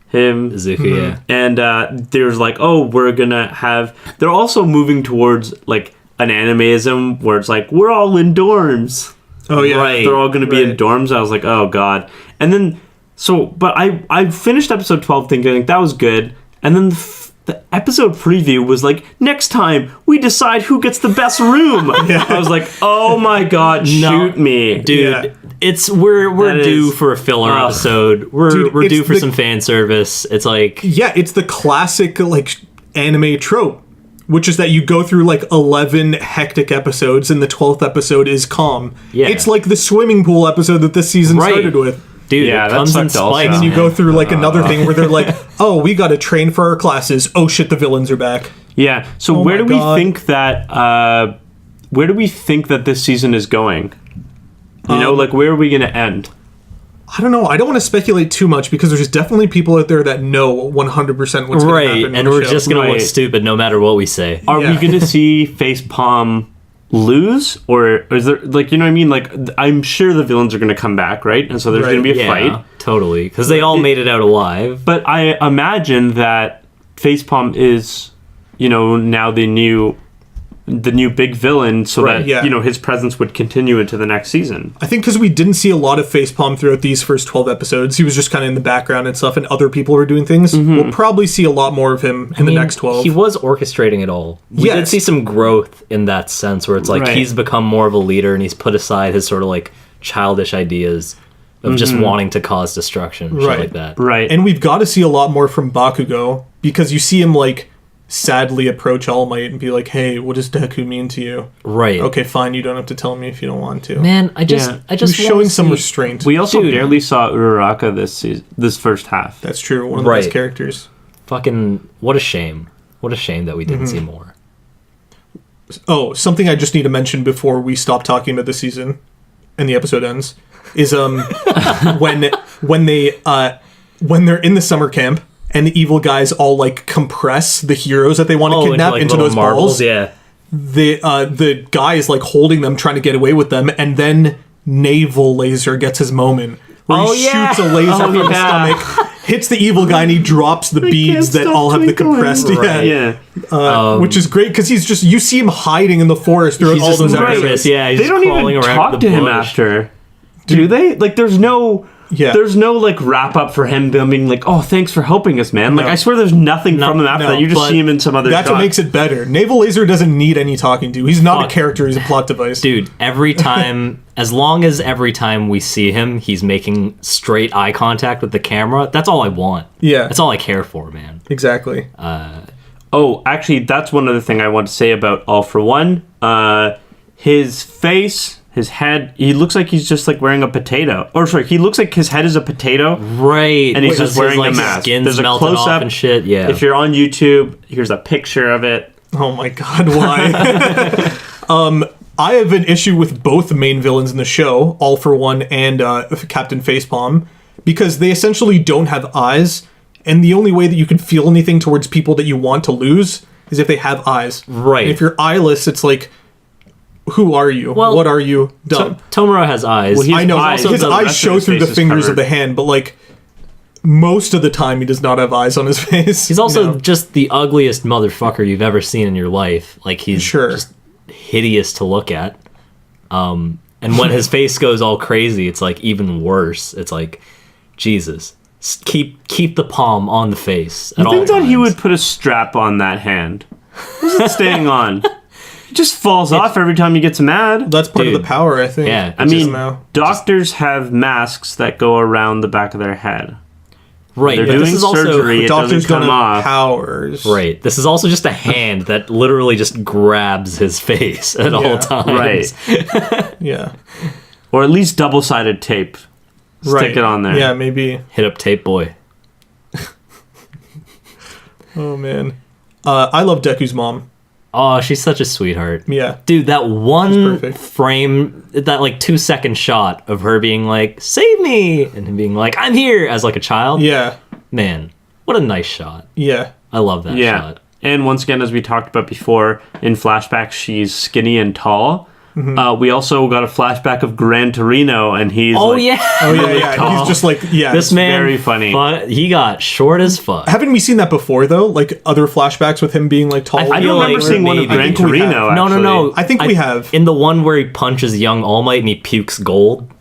him.
Izuku, yeah.
And there's like, oh, we're gonna have. They're also moving towards like an animism where it's like we're all in dorms.
Oh, yeah.
Right.
They're all gonna be in
Right.
dorms. I was like, oh god. And then but I finished episode 12 thinking like, that was good. And then the episode preview was like, next time we decide who gets the best room. I was like, oh my god, shoot me,
Dude,
Yeah.
it's we're
That
due
is-
for a filler
Ugh.
episode. We're
Dude,
we're
it's
due for
the-
some fan service. It's like
Yeah, it's the classic like anime trope, which is that you go through like 11 hectic episodes and the 12th episode is calm.
Yeah.
It's like the swimming pool episode that this season
Right.
started with.
dude,
Yeah,
it
that
comes in
sucked also.
spikes.
And you
man.
go through like another thing where they're like, "Oh, we got to train for our classes. Oh shit, the villains are back."
Yeah. So
Oh
where
my
do we
God.
think that this season is going? You know, like where are we gonna end?
I don't know. I don't want to speculate too much because there's definitely people out there that know 100% what's going to
Right,
happen.
and
in the
we're
show.
just gonna look
Right.
stupid no matter what we say.
Are
Yeah.
we gonna see Facepalm lose, or is there like, you know what I mean? Like I'm sure the villains are gonna come back, right? And so there's
Right.
gonna be a
Yeah,
fight.
totally, because they all made it out alive.
But I imagine that Facepalm is, you know, now the new the new big villain, so
Right,
that
yeah.
his presence would continue into the next season.
I think because we didn't see a lot of Facepalm throughout these first 12 episodes, he was just kind of in the background and stuff, and other people were doing things. We'll probably see a lot more of him in the next 12.
He was orchestrating it all. We did
Yes.
see some growth in that sense, where it's like
Right.
he's become more of a leader and he's put aside his sort of like childish ideas of just wanting to cause destruction, shit
Right.
like that.
Right.
And we've got to see a lot more from Bakugo, because you see him, like, sadly approach All Might and be like, hey, what does Deku mean to you?
Right.
Okay, fine, you don't have to tell me if you don't want to.
Man, I just
He's
wanna
showing some
see-
restraint.
we also
Dude.
barely saw Uraraka this first half.
That's true. One of the
Right.
best characters.
Fucking what a shame. What a shame that we didn't see more.
Oh, something I just need to mention before we stop talking about this season and the episode ends is when they're in the summer camp and the evil guys all like compress the heroes that they want to kidnap into
little
those balls.
Yeah.
The guy is like holding them, trying to get away with them, and then Naval Laser gets his moment where
Oh,
he
yeah.
shoots a laser
Oh,
from his
yeah.
stomach, hits the evil guy, and he drops the beads that
stop
all have the
twinkling.
compressed.
Right.
Yeah.
Which is great because he's just, you see him hiding in the forest throughout
He's
all
just
those
nervous.
episodes.
Yeah, he's
They don't
crawling
even
around
talk
the
to him
bush.
after. Do they? Like, there's no...
Yeah.
There's no, like, wrap-up for him being like, oh, thanks for helping us, man. Like,
No.
I swear there's nothing from him after
no,
that. You just
but
see him in some other
That's
shot.
what makes it better. Naval Laser doesn't need any talking to. He's not
Fuck.
a character. He's a plot device.
Dude, every time, as long as every time we see him, he's making straight eye contact with the camera, that's all I want.
Yeah.
That's all I care for, man.
Exactly.
Oh, actually, that's one other thing I want to say about All For One. His face, his head, he looks like he's just, like, wearing a potato. Or, sorry, he looks like his head is a potato.
Right.
And he's
because
just wearing
his,
a
like,
mask.
Skin's
There's a
melted
close-up.
off and shit. Yeah.
If you're on YouTube, here's a picture of it.
Oh my god, why? I have an issue with both the main villains in the show, All For One and Captain Facepalm, because they essentially don't have eyes, and the only way that you can feel anything towards people that you want to lose is if they have eyes.
Right.
And if you're eyeless, it's like, who are you?
Well,
what are you? Dumb.
Tomura has eyes.
Well,
I know,
eyes-
his
the
eyes
rest of
show
his
through the
face is
fingers of
covered.
the hand, but like, most of the time he does not have eyes on his face.
He's also
you know?
just the ugliest motherfucker you've ever seen in your life. Like, he's
Sure.
just hideous to look at. And when his face goes all crazy, it's like even worse. It's like, Jesus, keep the palm on the face at
I
all
think that he
times.
would put a strap on that hand. What's it staying on? It just falls off every time he gets mad.
That's part of
Dude.
the power, I think.
Yeah,
I
Just
mean,
now.
doctors have masks that go around the back of their head.
Right,
They're
but
doing
this is also
surgery. It
Doctors
doesn't
don't
come
have
off.
powers.
right. This is also just a hand that literally just grabs his face at all
Yeah,
times.
Right.
Yeah.
Or at least double-sided tape. Stick
Right.
it on there.
Yeah, maybe.
Hit up Tape Boy.
Oh man. I love Deku's mom.
Oh, she's such a sweetheart.
Yeah.
Dude, that one
perfect.
frame, that like 2-second shot of her being like, save me, and him being like, I'm here, as like a child.
Yeah.
Man, what a nice shot.
Yeah.
I love that
Yeah.
shot.
And once again, as we talked about before, in flashbacks, she's skinny and tall. We also got a flashback of Gran Torino, and he's
Oh,
like,
yeah.
Oh yeah, yeah.
tall.
He's just like, yeah.
This man,
very funny.
He got short as fuck.
Haven't we seen that before though? Like other flashbacks with him being like tall.
I
I
feel
don't remember
like
seeing one of
maybe-
Gran
I think we have.
Torino.
No, no, no.
I think we have.
In the one where he punches young All Might and he pukes gold.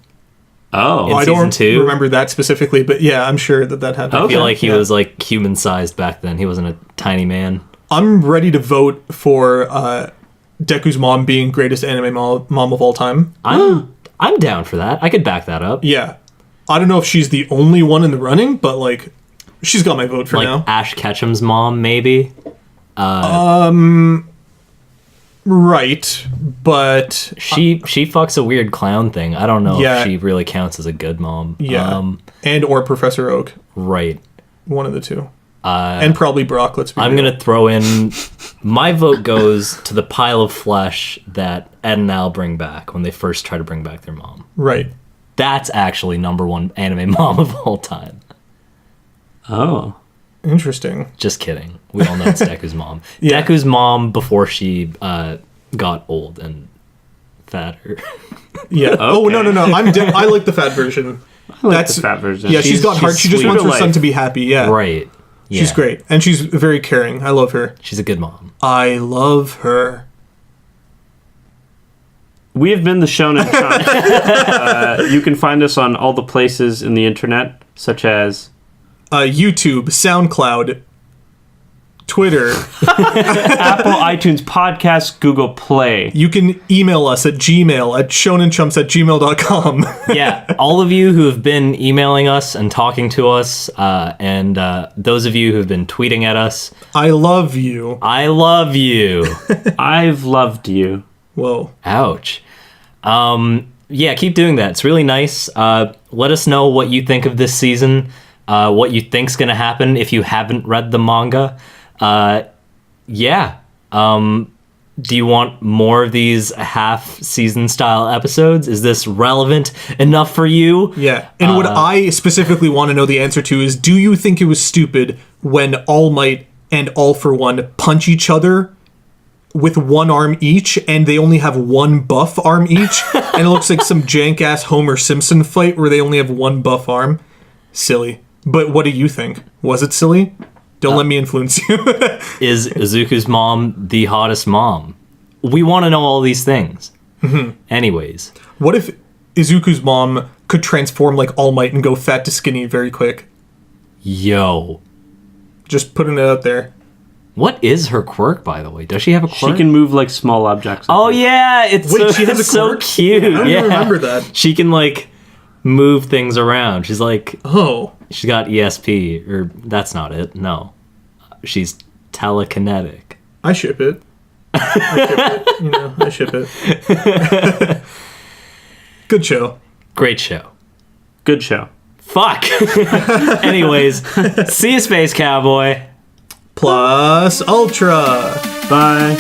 Oh,
I
season
don't
2.
remember that specifically, but yeah, I'm sure that happened.
I feel
Okay.
like he
Yeah.
was like human sized back then. He wasn't a tiny man.
I'm ready to vote for Deku's mom being greatest anime mom of all time.
I'm down for that. I could back that up.
Yeah. I don't know if she's the only one in the running, but like, she's got my vote for
Like
now.
Ash Ketchum's mom, maybe.
Right, but
She fucks a weird clown thing. I don't know
Yeah.
if she really counts as a good mom.
yeah, and or Professor Oak,
Right.
one of the two, and probably Brock. Let's be
I'm
real.
gonna throw in my vote goes to the pile of flesh that Ed and Al bring back when they first try to bring back their mom.
right.
That's actually #1 anime mom of all time.
oh.
Interesting.
Just kidding. We all know it's Deku's mom.
Yeah.
Deku's mom before she got old and fatter.
Yeah. Oh no. I like the fat version.
I like the fat version.
Yeah, she's got heart. She just
sweet.
wants her
Life.
son to be happy. Yeah,
Right. Yeah.
She's great, and she's very caring. I love her.
She's a good mom.
I love her.
We have been the Shonen Chunk. You can find us on all the places in the internet, such as
YouTube, SoundCloud, Twitter.
Apple, iTunes, Podcasts, Google Play.
You can email us at gmail at shonenchumps@gmail.com.
Yeah, all of you who have been emailing us and talking to us, and those of you who have been tweeting at us,
I love you.
I love you.
I've loved you.
Whoa.
Ouch. Yeah, keep doing that. It's really nice. Let us know what you think of this season, what you think's going to happen if you haven't read the manga. Yeah. Do you want more of these half-season style episodes? Is this relevant enough for you?
Yeah. And what I specifically want to know the answer to is, do you think it was stupid when All Might and All For One punch each other with one arm each, and they only have one buff arm each, and it looks like some jank-ass Homer Simpson fight where they only have one buff arm? Silly. But what do you think? Was it silly? Don't let me influence you.
Is Izuku's mom the hottest mom? We want to know all these things. Anyways.
What if Izuku's mom could transform like All Might and go fat to skinny very quick?
Yo.
Just putting it out there.
What is her quirk, by the way? Does she have a
She
quirk?
can move like small objects.
Oh, yeah. It's
Wait,
so,
she has
it's
a
so
quirk?
cute.
I don't
yeah.
remember that.
She can, like, move things around. She's like,
Oh.
she's got ESP, or that's not it. No. She's telekinetic.
I ship it. I ship it. Good show.
Great show.
Good show.
Fuck. Anyways, see you, Space Cowboy.
Plus Ultra.
Bye.